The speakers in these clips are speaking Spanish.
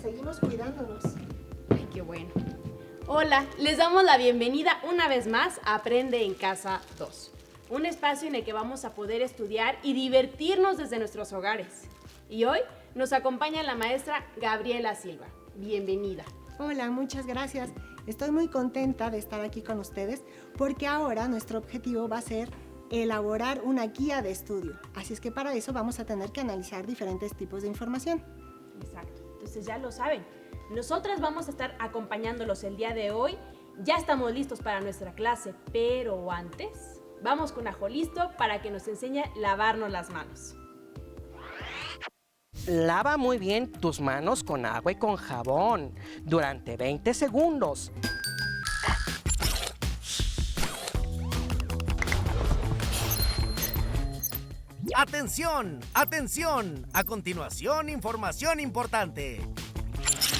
seguimos cuidándonos. Ay, qué bueno. Hola, les damos la bienvenida una vez más a Aprende en Casa 2. Un espacio en el que vamos a poder estudiar y divertirnos desde nuestros hogares. Y hoy nos acompaña la maestra Gabriela Silva. Bienvenida. Hola, muchas gracias. Estoy muy contenta de estar aquí con ustedes porque ahora nuestro objetivo va a ser elaborar una guía de estudio. Así es que para eso vamos a tener que analizar diferentes tipos de información. Exacto. Entonces ya lo saben. Nosotras vamos a estar acompañándolos el día de hoy. Ya estamos listos para nuestra clase, pero antes vamos con Ajo listo para que nos enseñe a lavarnos las manos. Lava muy bien tus manos con agua y con jabón durante 20 segundos. ¡Atención! ¡Atención! A continuación, información importante.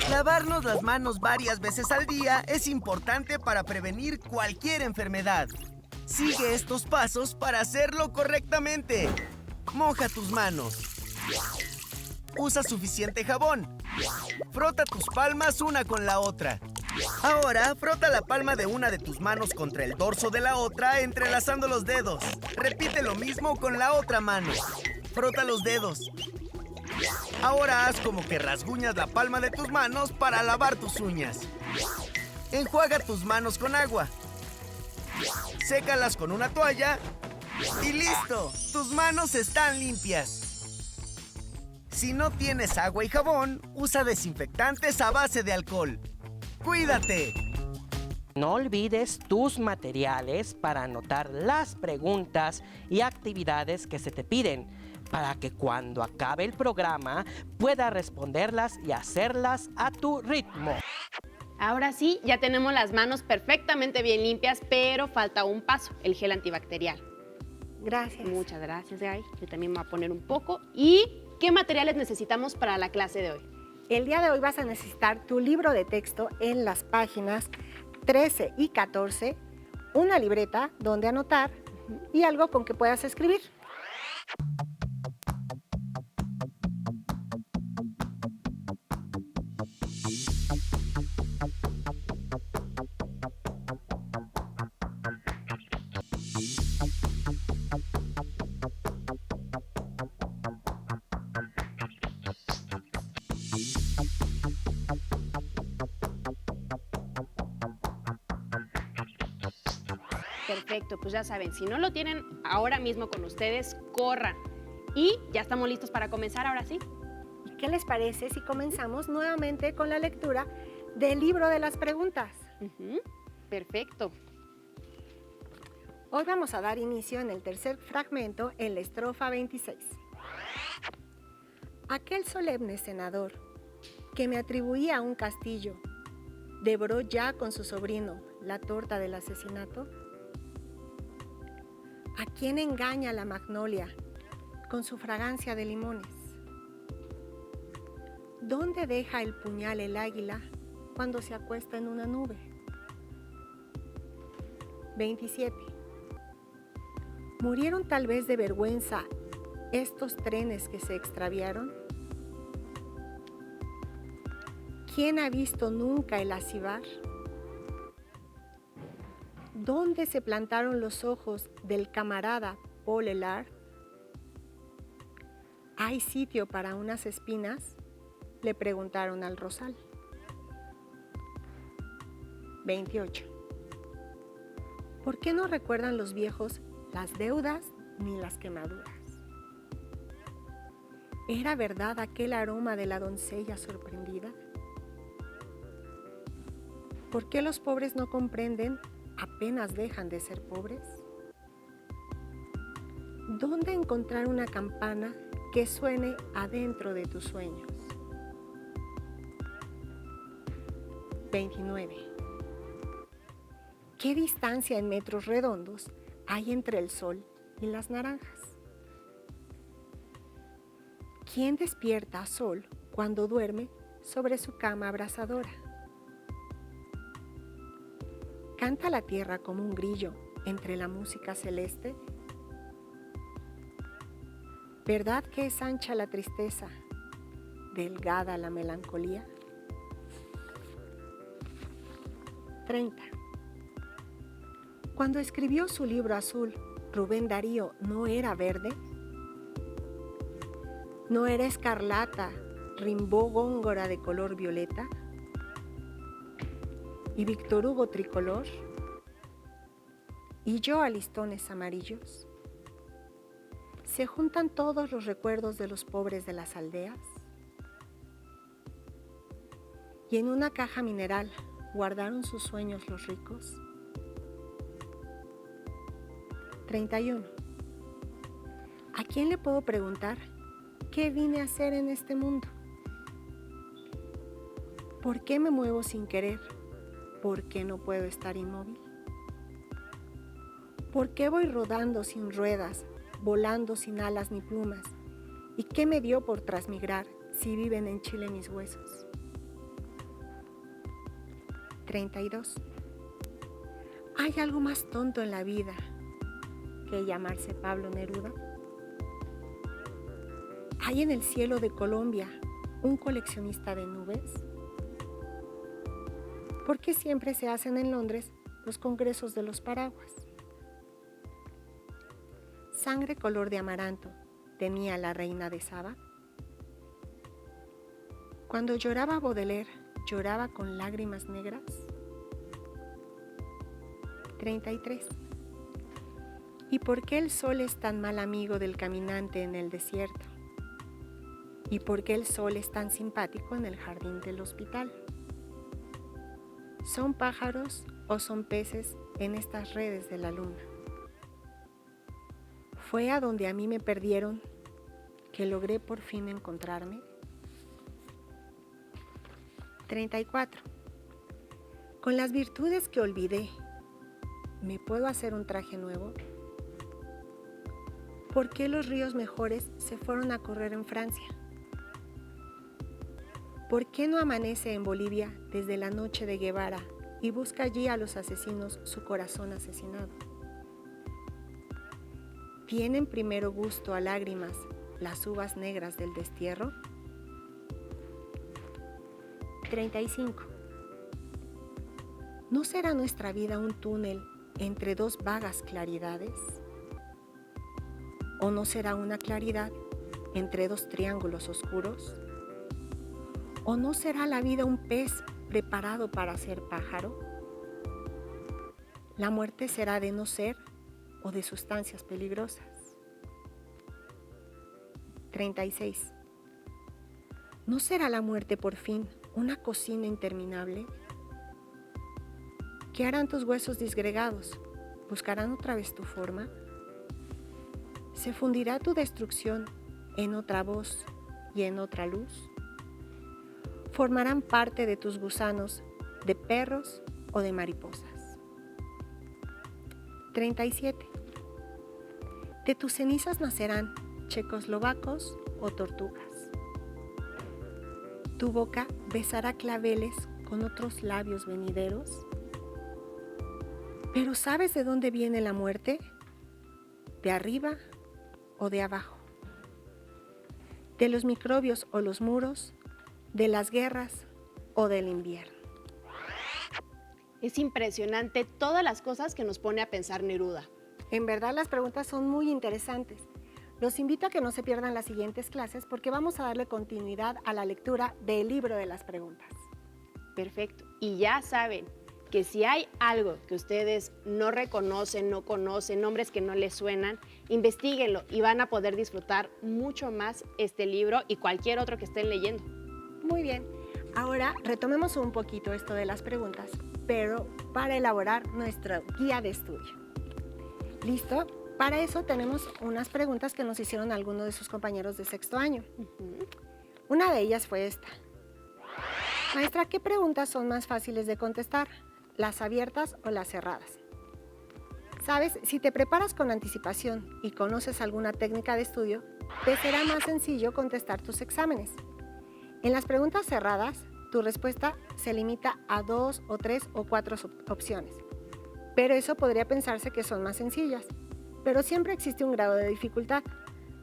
Lavarnos las manos varias veces al día es importante para prevenir cualquier enfermedad. Sigue estos pasos para hacerlo correctamente. Moja tus manos. Usa suficiente jabón. Frota tus palmas una con la otra. Ahora, frota la palma de una de tus manos contra el dorso de la otra, entrelazando los dedos. Repite lo mismo con la otra mano. Frota los dedos. Ahora haz como que rasguñas la palma de tus manos para lavar tus uñas. Enjuaga tus manos con agua. Sécalas con una toalla. ¡Y listo! ¡Tus manos están limpias! Si no tienes agua y jabón, usa desinfectantes a base de alcohol. ¡Cuídate! No olvides tus materiales para anotar las preguntas y actividades que se te piden, para que cuando acabe el programa puedas responderlas y hacerlas a tu ritmo. Ahora sí, ya tenemos las manos perfectamente bien limpias, pero falta un paso, el gel antibacterial. Gracias. Muchas gracias, Gaby. Yo también me voy a poner un poco. ¿Y qué materiales necesitamos para la clase de hoy? El día de hoy vas a necesitar tu libro de texto en las páginas 13 y 14, una libreta donde anotar y algo con que puedas escribir. Perfecto, pues ya saben, si no lo tienen ahora mismo con ustedes, corran. Y ya estamos listos para comenzar, ahora sí. ¿Qué les parece si comenzamos nuevamente con la lectura del libro de las preguntas? Perfecto. Hoy vamos a dar inicio en el tercer fragmento en la estrofa 26. Aquel solemne senador que me atribuía un castillo, ¿devoró ya con su sobrino la torta del asesinato? ¿A quién engaña la magnolia con su fragancia de limones? ¿Dónde deja el puñal el águila cuando se acuesta en una nube? 27. ¿Murieron tal vez de vergüenza estos trenes que se extraviaron? ¿Quién ha visto nunca el acibar? ¿Dónde se plantaron los ojos del camarada Paul Eluard? ¿Hay sitio para unas espinas?, le preguntaron al rosal. 28. ¿Por qué no recuerdan los viejos las deudas ni las quemaduras? ¿Era verdad aquel aroma de la doncella sorprendida? ¿Por qué los pobres no comprenden apenas dejan de ser pobres? ¿Dónde encontrar una campana que suene adentro de tus sueños? 29. ¿Qué distancia en metros redondos hay entre el sol y las naranjas? ¿Quién despierta a sol cuando duerme sobre su cama abrasadora? ¿Canta la tierra como un grillo entre la música celeste? ¿Verdad que es ancha la tristeza, delgada la melancolía? 30. Cuando escribió su libro azul, Rubén Darío no era verde, no era escarlata, Rimbaud Góngora de color violeta y Víctor Hugo tricolor y yo a listones amarillos. ¿Se juntan todos los recuerdos de los pobres de las aldeas? Y en una caja mineral guardaron sus sueños los ricos. 31. ¿A quién le puedo preguntar qué vine a hacer en este mundo? ¿Por qué me muevo sin querer? ¿Por qué no puedo estar inmóvil? ¿Por qué voy rodando sin ruedas, volando sin alas ni plumas? ¿Y qué me dio por transmigrar si viven en Chile mis huesos? 32. ¿Hay algo más tonto en la vida que llamarse Pablo Neruda? ¿Hay en el cielo de Colombia un coleccionista de nubes? ¿Por qué siempre se hacen en Londres los congresos de los paraguas? ¿Sangre color de amaranto tenía la reina de Saba? Cuando lloraba Baudelaire, ¿lloraba con lágrimas negras? 33. ¿Y por qué el sol es tan mal amigo del caminante en el desierto? ¿Y por qué el sol es tan simpático en el jardín del hospital? ¿Son pájaros o son peces en estas redes de la luna? ¿Fue a donde a mí me perdieron que logré por fin encontrarme? 34. Con las virtudes que olvidé, ¿me puedo hacer un traje nuevo? ¿Por qué los ríos mejores se fueron a correr en Francia? ¿Por qué no amanece en Bolivia desde la noche de Guevara y busca allí a los asesinos su corazón asesinado? ¿Tienen primero gusto a lágrimas las uvas negras del destierro? 35. ¿No será nuestra vida un túnel entre dos vagas claridades? ¿O no será una claridad entre dos triángulos oscuros? ¿O no será la vida un pez preparado para ser pájaro? ¿La muerte será de no ser o de sustancias peligrosas? 36. ¿No será la muerte por fin una cocina interminable? ¿Qué harán tus huesos disgregados? ¿Buscarán otra vez tu forma? ¿Se fundirá tu destrucción en otra voz y en otra luz? ¿Formarán parte de tus gusanos de perros o de mariposas? 37. ¿De tus cenizas nacerán checoslovacos o tortugas? ¿Tu boca besará claveles con otros labios venideros? ¿Pero sabes de dónde viene la muerte? ¿De arriba o de abajo? ¿De los microbios o los muros? ¿De las guerras o del invierno? Es impresionante todas las cosas que nos pone a pensar Neruda. En verdad las preguntas son muy interesantes. Los invito a que no se pierdan las siguientes clases porque vamos a darle continuidad a la lectura del libro de las preguntas. Perfecto. Y ya saben que si hay algo que ustedes no reconocen, no conocen, nombres que no les suenan, investíguenlo y van a poder disfrutar mucho más este libro y cualquier otro que estén leyendo. Muy bien, ahora retomemos un poquito esto de las preguntas, pero para elaborar nuestra guía de estudio. ¿Listo? Para eso tenemos unas preguntas que nos hicieron algunos de sus compañeros de sexto año. Una de ellas fue esta. Maestra, ¿qué preguntas son más fáciles de contestar? ¿Las abiertas o las cerradas? Sabes, si te preparas con anticipación y conoces alguna técnica de estudio, te será más sencillo contestar tus exámenes. En las preguntas cerradas, tu respuesta se limita a 2 o 3 o 4 opciones, pero eso podría pensarse que son más sencillas, pero siempre existe un grado de dificultad.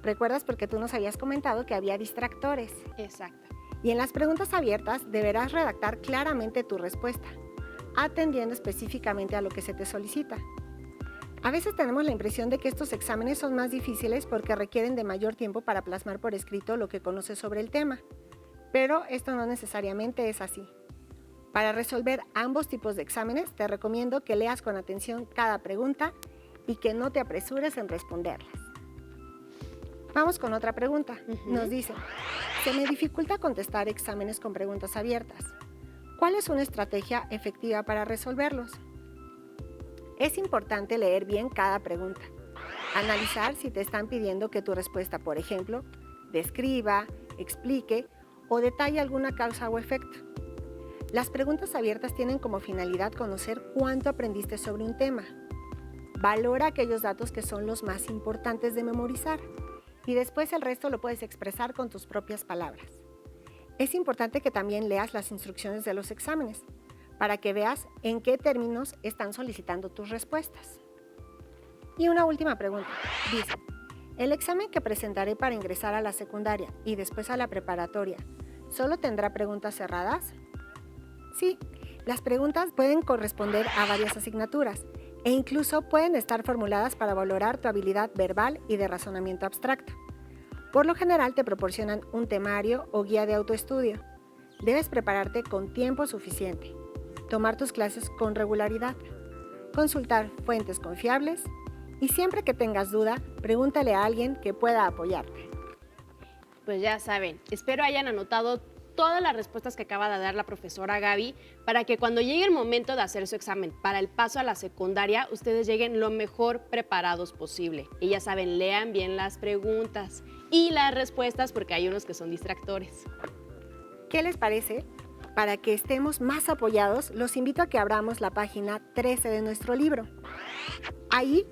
¿Recuerdas? Porque tú nos habías comentado que había distractores. Exacto. Y en las preguntas abiertas deberás redactar claramente tu respuesta. atendiendo específicamente a lo que se te solicita. A veces tenemos la impresión de que estos exámenes son más difíciles porque requieren de mayor tiempo para plasmar por escrito lo que conoces sobre el tema, pero esto no necesariamente es así. Para resolver ambos tipos de exámenes, te recomiendo que leas con atención cada pregunta y que no te apresures en responderlas. Vamos con otra pregunta. Nos dice, se me dificulta contestar exámenes con preguntas abiertas. ¿Cuál es una estrategia efectiva para resolverlos? Es importante leer bien cada pregunta. Analizar si te están pidiendo que tu respuesta, por ejemplo, describa, explique o detalle alguna causa o efecto. Las preguntas abiertas tienen como finalidad conocer cuánto aprendiste sobre un tema. Valora aquellos datos que son los más importantes de memorizar y después el resto lo puedes expresar con tus propias palabras. Es importante que también leas las instrucciones de los exámenes para que veas en qué términos están solicitando tus respuestas. Y una última pregunta. Dice, ¿el examen que presentaré para ingresar a la secundaria y después a la preparatoria solo tendrá preguntas cerradas? Sí, las preguntas pueden corresponder a varias asignaturas e incluso pueden estar formuladas para valorar tu habilidad verbal y de razonamiento abstracto. Por lo general te proporcionan un temario o guía de autoestudio. Debes prepararte con tiempo suficiente, tomar tus clases con regularidad, consultar fuentes confiables y siempre que tengas duda, pregúntale a alguien que pueda apoyarte. Pues ya saben, espero hayan anotado todas las respuestas que acaba de dar la profesora Gaby para que cuando llegue el momento de hacer su examen para el paso a la secundaria, ustedes lleguen lo mejor preparados posible. Y ya saben, lean bien las preguntas y las respuestas porque hay unos que son distractores. ¿Qué les parece? Para que estemos más apoyados, los invito a que abramos la página 13 de nuestro libro. Ahí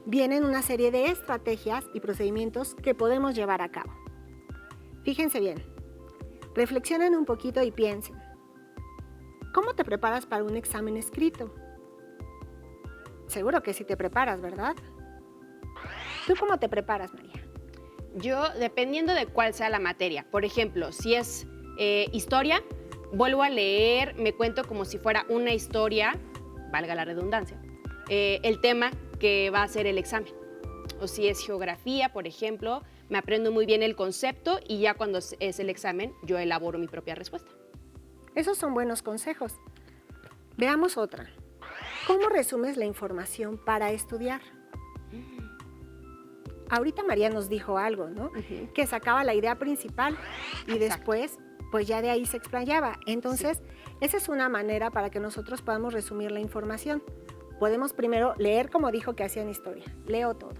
vienen una serie de estrategias y procedimientos que podemos llevar a cabo. Fíjense bien, reflexionen un poquito y piensen. ¿Cómo te preparas para un examen escrito? Seguro que sí te preparas, ¿verdad? ¿Tú cómo te preparas, María? Yo, dependiendo de cuál sea la materia, por ejemplo, si es historia, vuelvo a leer, me cuento como si fuera una historia, valga la redundancia, el tema que va a ser el examen. O si es geografía, por ejemplo, me aprendo muy bien el concepto y ya cuando es el examen, yo elaboro mi propia respuesta. Esos son buenos consejos. Veamos otra. ¿Cómo resumes la información para estudiar? Ahorita María nos dijo algo, ¿no? Que sacaba la idea principal y después, pues ya de ahí se explayaba. Entonces, esa es una manera para que nosotros podamos resumir la información. Podemos primero leer como dijo que hacía en historia. Leo todo.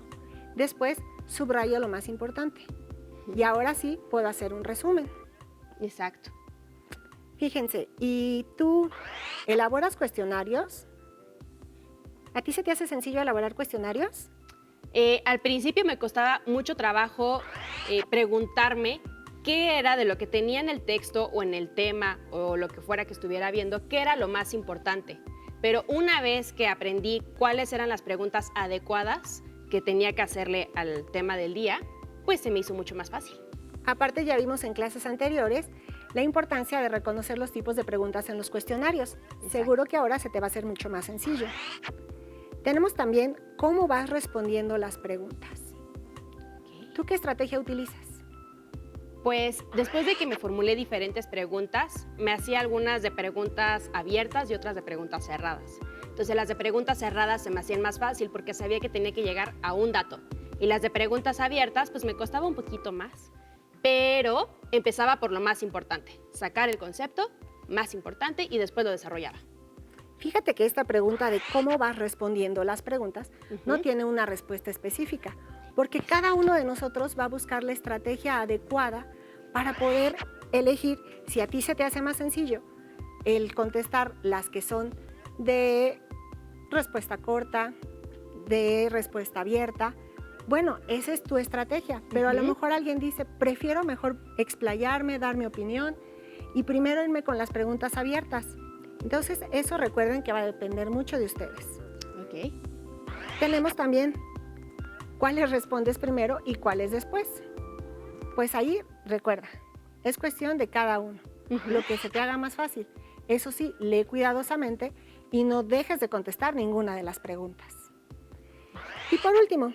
Después, subrayo lo más importante. Y ahora sí, puedo hacer un resumen. Exacto. Fíjense, ¿y tú elaboras cuestionarios? ¿A ti se te hace sencillo elaborar cuestionarios? Al principio me costaba mucho trabajo preguntarme qué era de lo que tenía en el texto o en el tema o lo que fuera que estuviera viendo, qué era lo más importante. Pero una vez que aprendí cuáles eran las preguntas adecuadas que tenía que hacerle al tema del día, pues se me hizo mucho más fácil. Aparte, ya vimos en clases anteriores la importancia de reconocer los tipos de preguntas en los cuestionarios. Exacto. Seguro que ahora se te va a hacer mucho más sencillo. Tenemos también cómo vas respondiendo las preguntas. ¿Tú qué estrategia utilizas? Pues después de que me formulé diferentes preguntas, me hacía algunas de preguntas abiertas y otras de preguntas cerradas. Entonces las de preguntas cerradas se me hacían más fácil porque sabía que tenía que llegar a un dato. Y las de preguntas abiertas pues me costaba un poquito más. Pero empezaba por lo más importante, sacar el concepto más importante y después lo desarrollaba. Fíjate que esta pregunta de cómo vas respondiendo las preguntas no tiene una respuesta específica, porque cada uno de nosotros va a buscar la estrategia adecuada para poder elegir si a ti se te hace más sencillo el contestar las que son de respuesta corta, de respuesta abierta. Bueno, esa es tu estrategia, pero a lo mejor alguien dice, prefiero mejor explayarme, dar mi opinión y primero irme con las preguntas abiertas. Entonces, eso recuerden que va a depender mucho de ustedes. Ok. Tenemos también cuáles respondes primero y cuáles después. Pues ahí, recuerda, es cuestión de cada uno, lo que se te haga más fácil. Eso sí, lee cuidadosamente y no dejes de contestar ninguna de las preguntas. Y por último,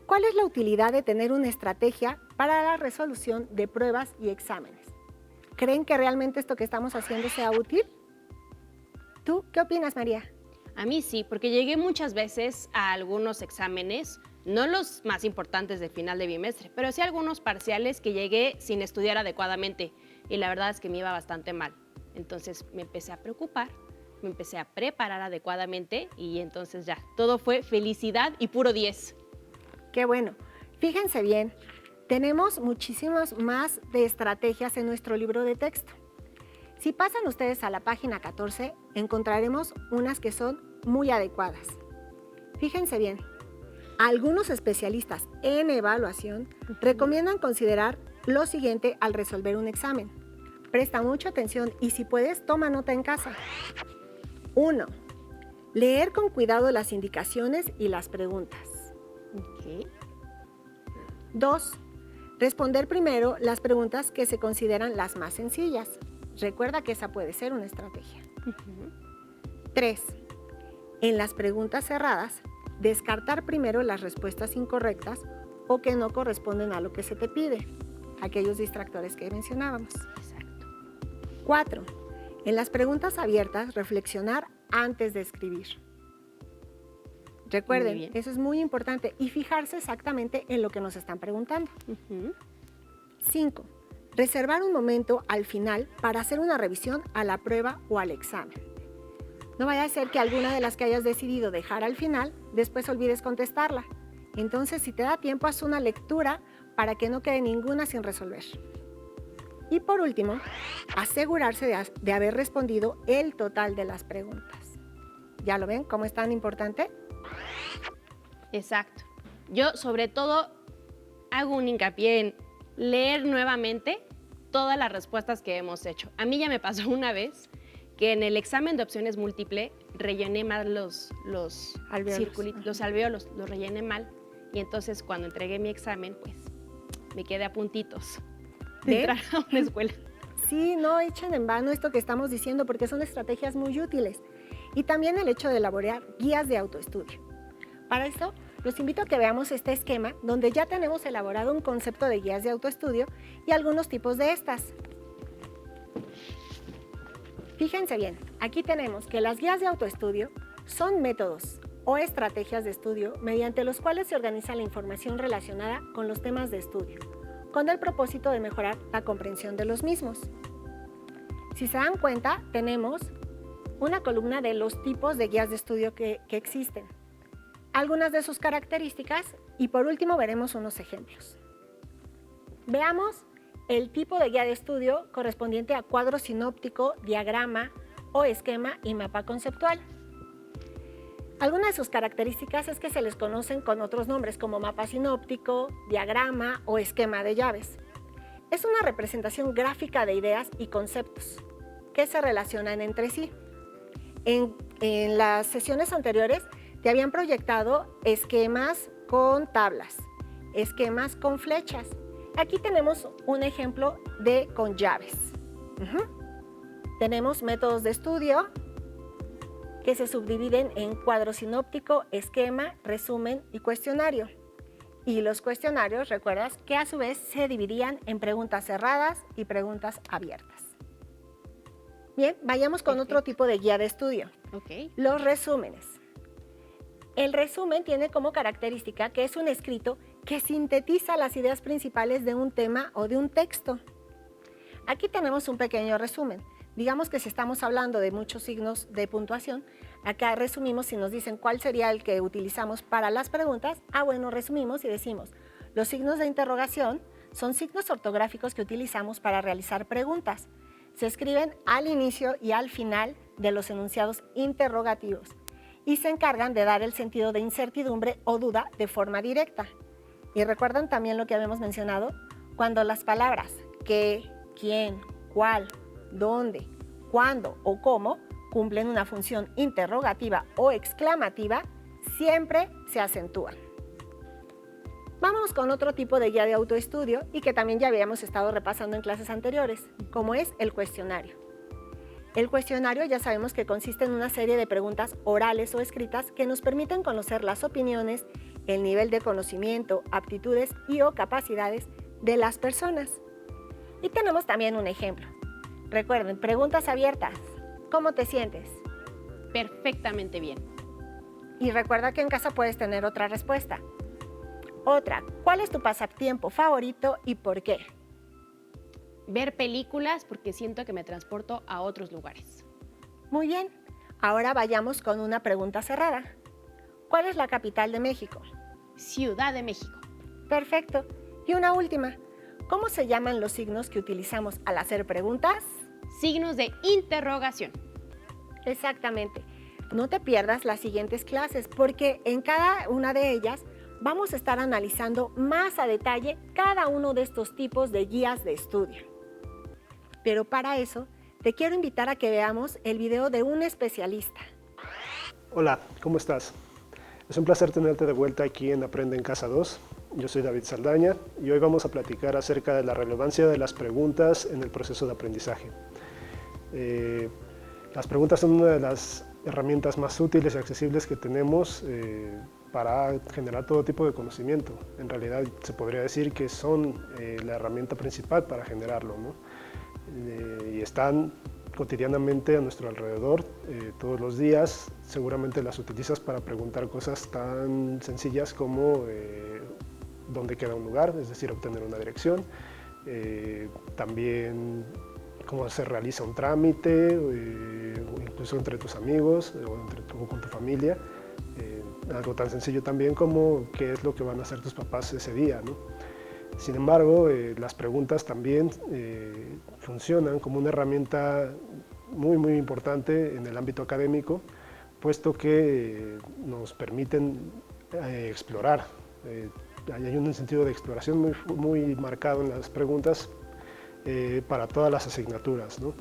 ¿cuál es la utilidad de tener una estrategia para la resolución de pruebas y exámenes? ¿Creen que realmente esto que estamos haciendo sea útil? ¿Tú qué opinas, María? A mí sí, porque llegué muchas veces a algunos exámenes, no los más importantes de final de bimestre, pero sí algunos parciales que llegué sin estudiar adecuadamente y la verdad es que me iba bastante mal. Entonces me empecé a preocupar, me empecé a preparar adecuadamente y entonces ya, todo fue felicidad y puro 10. Qué bueno. Fíjense bien, tenemos muchísimas más de estrategias en nuestro libro de texto. Si pasan ustedes a la página 14, encontraremos unas que son muy adecuadas. Fíjense bien, algunos especialistas en evaluación recomiendan considerar lo siguiente al resolver un examen. Presta mucha atención y si puedes, toma nota en casa. 1. Leer con cuidado las indicaciones y las preguntas. Okay. 2. Responder primero las preguntas que se consideran las más sencillas. Recuerda que esa puede ser una estrategia. 3. En las preguntas cerradas, descartar primero las respuestas incorrectas o que no corresponden a lo que se te pide, aquellos distractores que mencionábamos. Exacto. 4. En las preguntas abiertas, reflexionar antes de escribir. Muy Recuerden, bien. eso es muy importante y fijarse exactamente en lo que nos están preguntando. 5. Reservar un momento al final para hacer una revisión a la prueba o al examen. No vaya a ser que alguna de las que hayas decidido dejar al final, después olvides contestarla. Entonces, si te da tiempo, haz una lectura para que no quede ninguna sin resolver. Y por último, asegurarse de haber respondido el total de las preguntas. ¿Ya lo ven cómo es tan importante? Exacto. Yo sobre todo hago un hincapié en leer nuevamente todas las respuestas que hemos hecho. A mí ya me pasó una vez que en el examen de opciones múltiple rellené mal los Alvéolos. circulitos, los alvéolos, los rellené mal. Y entonces cuando entregué mi examen, pues me quedé a puntitos de ¿Ven? entrar a una escuela. Sí, no echen en vano esto que estamos diciendo porque son estrategias muy útiles. Y también el hecho de elaborar guías de autoestudio. Para esto, los invito a que veamos este esquema donde ya tenemos elaborado un concepto de guías de autoestudio y algunos tipos de estas. Fíjense bien, aquí tenemos que las guías de autoestudio son métodos o estrategias de estudio mediante los cuales se organiza la información relacionada con los temas de estudio, con el propósito de mejorar la comprensión de los mismos. Si se dan cuenta, tenemos una columna de los tipos de guías de estudio que existen, algunas de sus características y por último veremos unos ejemplos. Veamos el tipo de guía de estudio correspondiente a cuadro sinóptico, diagrama o esquema y mapa conceptual. Algunas de sus características es que se les conocen con otros nombres como mapa sinóptico, diagrama o esquema de llaves. Es una representación gráfica de ideas y conceptos que se relacionan entre sí. En las sesiones anteriores te habían proyectado esquemas con tablas, esquemas con flechas. Aquí tenemos un ejemplo de con llaves. Tenemos métodos de estudio que se subdividen en cuadro sinóptico, esquema, resumen y cuestionario. Y los cuestionarios, recuerdas que a su vez se dividían en preguntas cerradas y preguntas abiertas. Bien, vayamos con otro tipo de guía de estudio. Ok. Los resúmenes. El resumen tiene como característica que es un escrito que sintetiza las ideas principales de un tema o de un texto. Aquí tenemos un pequeño resumen. Digamos que si estamos hablando de muchos signos de puntuación, acá resumimos si nos dicen cuál sería el que utilizamos para las preguntas. Bueno, resumimos y decimos, los signos de interrogación son signos ortográficos que utilizamos para realizar preguntas. Se escriben al inicio y al final de los enunciados interrogativos y se encargan de dar el sentido de incertidumbre o duda de forma directa. Y recuerdan también lo que habíamos mencionado, cuando las palabras qué, quién, cuál, dónde, cuándo o cómo cumplen una función interrogativa o exclamativa, siempre se acentúan. Vámonos con otro tipo de guía de autoestudio y que también ya habíamos estado repasando en clases anteriores, como es el cuestionario. El cuestionario ya sabemos que consiste en una serie de preguntas orales o escritas que nos permiten conocer las opiniones, el nivel de conocimiento, aptitudes y o capacidades de las personas. Y tenemos también un ejemplo. Recuerden, preguntas abiertas. ¿Cómo te sientes? Perfectamente bien. Y recuerda que en casa puedes tener otra respuesta. Otra, ¿cuál es tu pasatiempo favorito y por qué? Ver películas porque siento que me transporto a otros lugares. Muy bien, ahora vayamos con una pregunta cerrada. ¿Cuál es la capital de México? Ciudad de México. Perfecto. Y una última, ¿cómo se llaman los signos que utilizamos al hacer preguntas? Signos de interrogación. Exactamente. No te pierdas las siguientes clases porque en cada una de ellas vamos a estar analizando más a detalle cada uno de estos tipos de guías de estudio. Pero para eso, te quiero invitar a que veamos el video de un especialista. Hola, ¿cómo estás? Es un placer tenerte de vuelta aquí en Aprende en Casa 2. Yo soy David Saldaña y hoy vamos a platicar acerca de la relevancia de las preguntas en el proceso de aprendizaje. Las preguntas son una de las herramientas más útiles y accesibles que tenemos para generar todo tipo de conocimiento. En realidad se podría decir que son la herramienta principal para generarlo, ¿no? Y están cotidianamente a nuestro alrededor, todos los días. Seguramente las utilizas para preguntar cosas tan sencillas como dónde queda un lugar, es decir, obtener una dirección, también cómo se realiza un trámite, o incluso entre tus amigos o con tu familia. Algo tan sencillo también como qué es lo que van a hacer tus papás ese día, ¿no? Sin embargo, las preguntas también funcionan como una herramienta muy importante en el ámbito académico, puesto que nos permiten explorar. Hay un sentido de exploración muy marcado en las preguntas para todas las asignaturas, ¿no?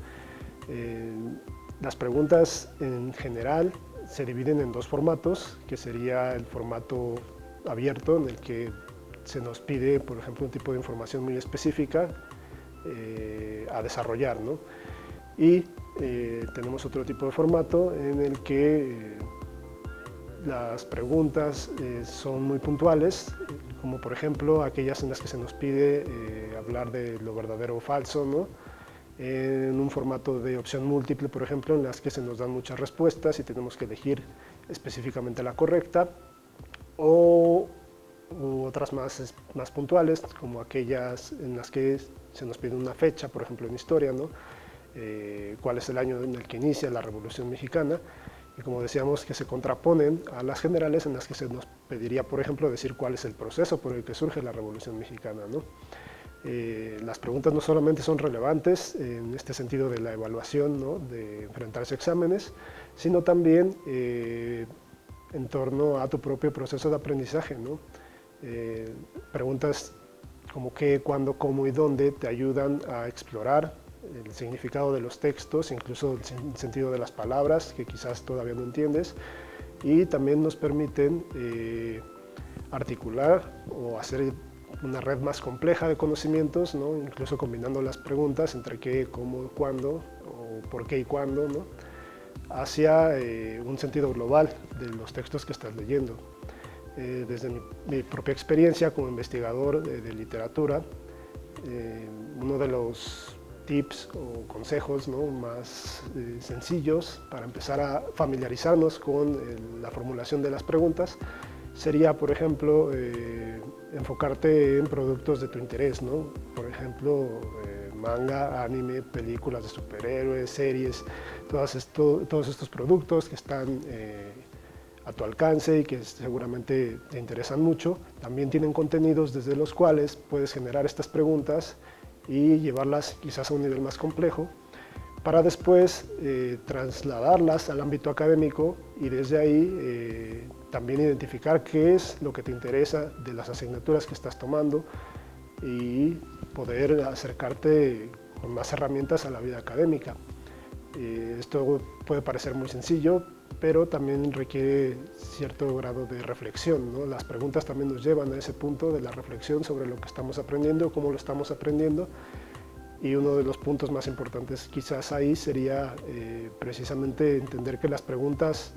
Las preguntas en general se dividen en dos formatos, que sería el formato abierto, en el que se nos pide, por ejemplo, un tipo de información muy específica a desarrollar, ¿no? Y tenemos otro tipo de formato en el que las preguntas son muy puntuales, como por ejemplo aquellas en las que se nos pide hablar de lo verdadero o falso, ¿no? En un formato de opción múltiple, por ejemplo, en las que se nos dan muchas respuestas y tenemos que elegir específicamente la correcta, u otras más puntuales, como aquellas en las que se nos pide una fecha, por ejemplo en historia, ¿no? Cuál es el año en el que inicia la Revolución Mexicana, y como decíamos, que se contraponen a las generales en las que se nos pediría, por ejemplo, decir cuál es el proceso por el que surge la Revolución Mexicana, ¿no? Las preguntas no solamente son relevantes en este sentido de la evaluación, ¿no? De enfrentarse a exámenes, sino también en torno a tu propio proceso de aprendizaje, ¿no? Preguntas como qué, cuándo, cómo y dónde te ayudan a explorar el significado de los textos, incluso el sentido de las palabras que quizás todavía no entiendes, y también nos permiten articular o hacer una red más compleja de conocimientos, ¿no? Incluso combinando las preguntas entre qué, cómo, cuándo, o por qué y cuándo, ¿no? Hacia un sentido global de los textos que estás leyendo. Desde mi propia experiencia como investigador de literatura, uno de los tips o consejos, ¿no? más sencillos para empezar a familiarizarnos con la formulación de las preguntas sería, por ejemplo, enfocarte en productos de tu interés, ¿no? Por ejemplo, manga, anime, películas de superhéroes, series, todos estos productos que están a tu alcance y que seguramente te interesan mucho. También tienen contenidos desde los cuales puedes generar estas preguntas y llevarlas quizás a un nivel más complejo para después trasladarlas al ámbito académico y desde ahí también identificar qué es lo que te interesa de las asignaturas que estás tomando y poder acercarte con más herramientas a la vida académica. Esto puede parecer muy sencillo, pero también requiere cierto grado de reflexión, ¿no? Las preguntas también nos llevan a ese punto de la reflexión sobre lo que estamos aprendiendo, cómo lo estamos aprendiendo, Y uno de los puntos más importantes quizás ahí sería precisamente entender que las preguntas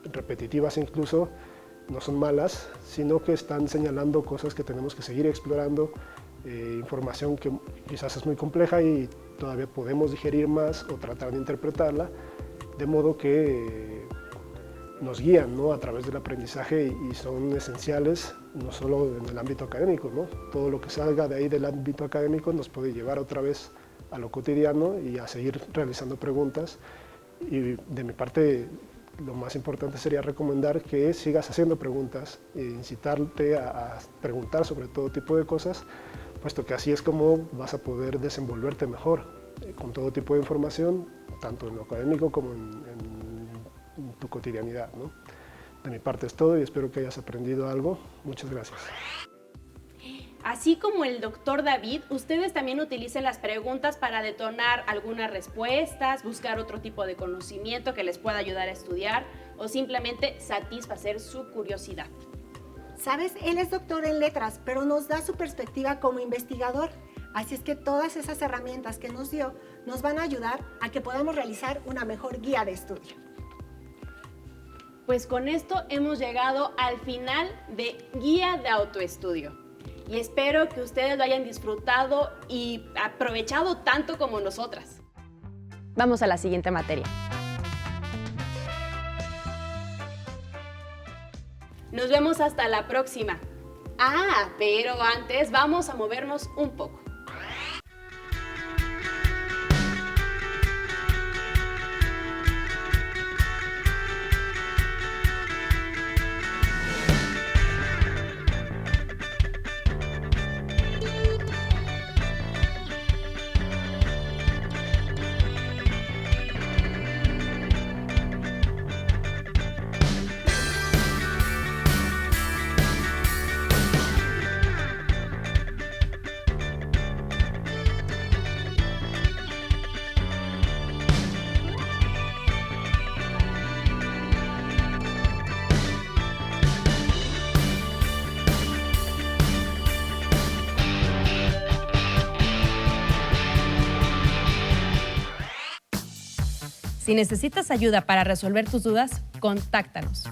repetitivas incluso no son malas, sino que están señalando cosas que tenemos que seguir explorando, información que quizás es muy compleja y todavía podemos digerir más o tratar de interpretarla, de modo que nos guían, ¿no?, a través del aprendizaje y son esenciales no solo en el ámbito académico, ¿no? Todo lo que salga de ahí del ámbito académico nos puede llevar otra vez a lo cotidiano y a seguir realizando preguntas. Y de mi parte, lo más importante sería recomendar que sigas haciendo preguntas e incitarte a preguntar sobre todo tipo de cosas, puesto que así es como vas a poder desenvolverte mejor con todo tipo de información, tanto en lo académico como en tu cotidianidad, ¿no? De mi parte es todo y espero que hayas aprendido algo. Muchas gracias. Así como el doctor David, ustedes también utilicen las preguntas para detonar algunas respuestas, buscar otro tipo de conocimiento que les pueda ayudar a estudiar o simplemente satisfacer su curiosidad. Sabes, él es doctor en letras, pero nos da su perspectiva como investigador. Así es que todas esas herramientas que nos dio nos van a ayudar a que podamos realizar una mejor guía de estudio. Pues con esto hemos llegado al final de Guía de Autoestudio. Y espero que ustedes lo hayan disfrutado y aprovechado tanto como nosotras. Vamos a la siguiente materia. Nos vemos hasta la próxima. Pero antes vamos a movernos un poco. Si necesitas ayuda para resolver tus dudas, contáctanos.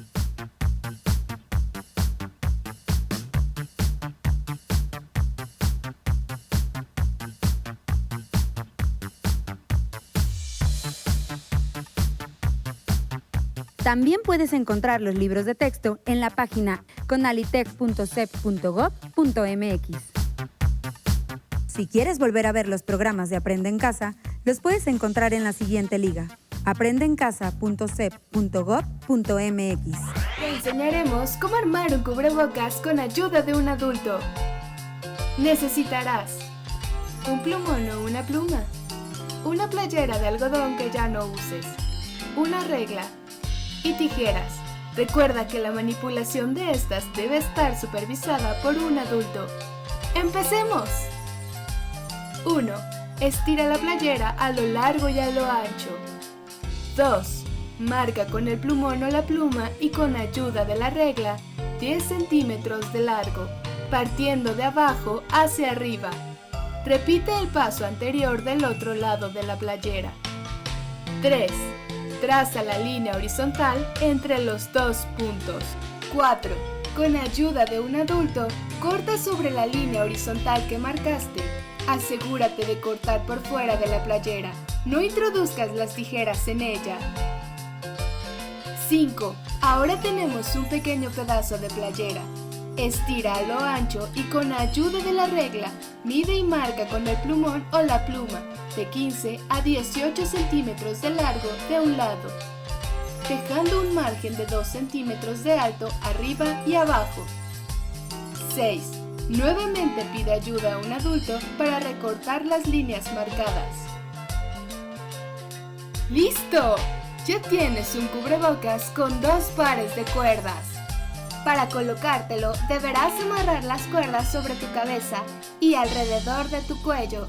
También puedes encontrar los libros de texto en la página conalitec.cep.gov.mx. Si quieres volver a ver los programas de Aprende en Casa, los puedes encontrar en la siguiente liga: aprendeencasa.cep.gov.mx. Te enseñaremos cómo armar un cubrebocas con ayuda de un adulto. Necesitarás un plumón o una pluma, una playera de algodón que ya no uses, una regla y tijeras. Recuerda que la manipulación de estas debe estar supervisada por un adulto. ¡Empecemos! 1. Estira la playera a lo largo y a lo ancho. 2. Marca con el plumón o la pluma y con ayuda de la regla 10 centímetros de largo, partiendo de abajo hacia arriba. Repite el paso anterior del otro lado de la playera. 3. Traza la línea horizontal entre los dos puntos. 4. Con ayuda de un adulto, corta sobre la línea horizontal que marcaste. Asegúrate de cortar por fuera de la playera. No introduzcas las tijeras en ella. 5. Ahora tenemos un pequeño pedazo de playera. Estira a lo ancho y con ayuda de la regla, mide y marca con el plumón o la pluma de 15 a 18 centímetros de largo de un lado, dejando un margen de 2 centímetros de alto arriba y abajo. 6. Nuevamente pide ayuda a un adulto para recortar las líneas marcadas. ¡Listo! Ya tienes un cubrebocas con 2 pares de cuerdas. Para colocártelo, deberás amarrar las cuerdas sobre tu cabeza y alrededor de tu cuello